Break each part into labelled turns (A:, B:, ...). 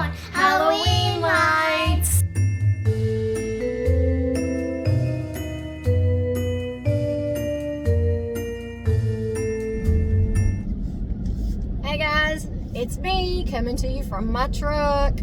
A: 1. Halloween lights!
B: Hey guys, it's me coming to you from my truck.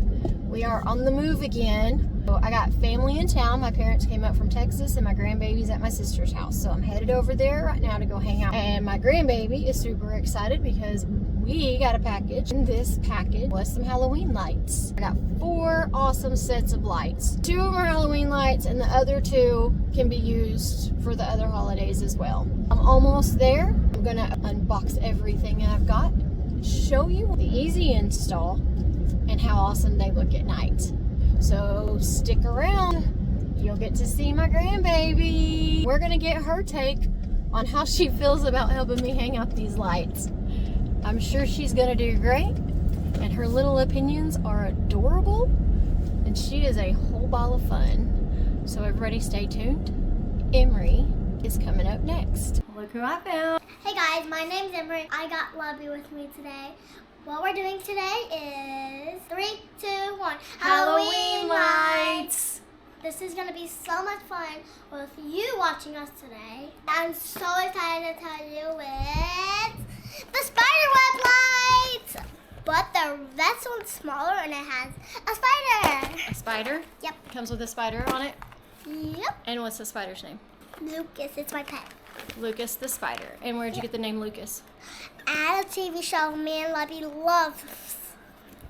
B: We are on the move again. So I got family in town. My parents came up from Texas and my grandbaby's at my sister's house. So I'm headed over there right now to go hang out. And my grandbaby is super excited because we got a package. And this package was some Halloween lights. I got 4 awesome sets of lights. 2 of them are Halloween lights and the other 2 can be used for the other holidays as well. I'm almost there. I'm gonna unbox everything that I've got, show you the easy install and how awesome they look at night. So stick around, you'll get to see my grandbaby. We're gonna get her take on how she feels about helping me hang out these lights. I'm sure she's gonna do great, and her little opinions are adorable, and she is a whole ball of fun. So everybody stay tuned. Emery is coming up next. Look who I found.
A: Hey guys, my name's Emery. I got Lovey with me today. What we're doing today is 3, 2, 1.
B: Halloween lights.
A: This is going to be so much fun with you watching us today. I'm so excited to tell you it's the spiderweb lights. But this one's smaller and it has a spider.
B: A spider?
A: Yep.
B: Comes with a spider on it?
A: Yep.
B: And what's the spider's name?
A: Lucas, it's my pet.
B: Lucas the spider. And where'd you get the name Lucas?
A: At a TV show me and Lovey love.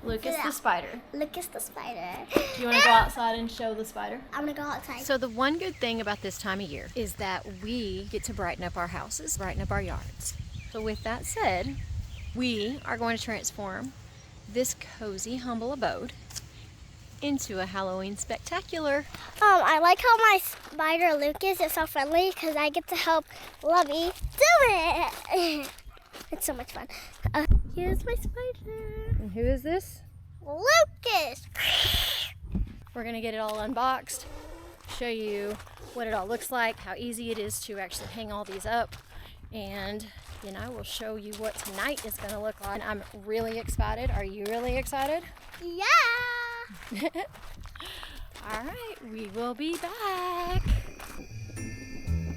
B: Lucas the spider.
A: Lucas the spider.
B: Do you want to go outside and show the spider?
A: I'm gonna go outside.
B: So the one good thing about this time of year is that we get to brighten up our houses, brighten up our yards. So with that said, we are going to transform this cozy, humble abode into a Halloween spectacular.
A: I like how my spider Lucas is so friendly because I get to help Lovey do it. It's so much fun. Here's my spider.
B: And who is this?
A: Lucas.
B: We're gonna get it all unboxed, show you what it all looks like, how easy it is to actually hang all these up, and we'll show you what tonight is gonna look like. I'm really excited. Are you really excited?
A: Yeah.
B: All right, we will be back.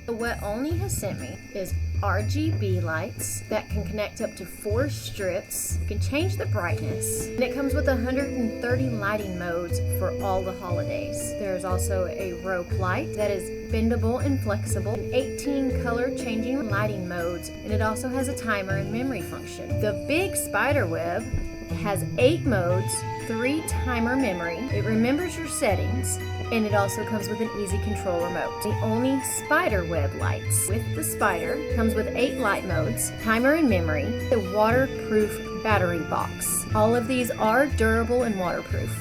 B: What Ollny has sent me is RGB lights that can connect up to 4 strips. You can change the brightness, and it comes with 130 lighting modes for all the holidays. There's also a rope light that is bendable and flexible, 18 color changing lighting modes, and it also has a timer and memory function. The big spider web has 8 modes, 3 timer memory. It remembers your settings, and it also comes with an easy control remote. The Ollny spider web lights with the spider comes with 8 light modes, timer and memory, the waterproof battery box. All of these are durable and waterproof.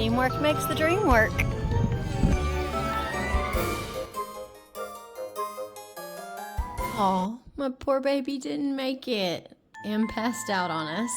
B: Teamwork makes the dream work. Oh, my poor baby didn't make it and passed out on us.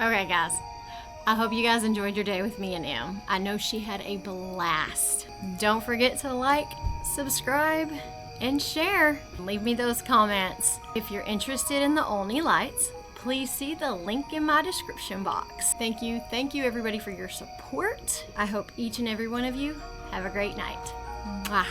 B: Okay, guys, I hope you guys enjoyed your day with me and Em. I know she had a blast. Don't forget to like, subscribe, and share. Leave me those comments. If you're interested in the Ollny lights, please see the link in my description box. Thank you everybody for your support. I hope each and every one of you have a great night. Mwah.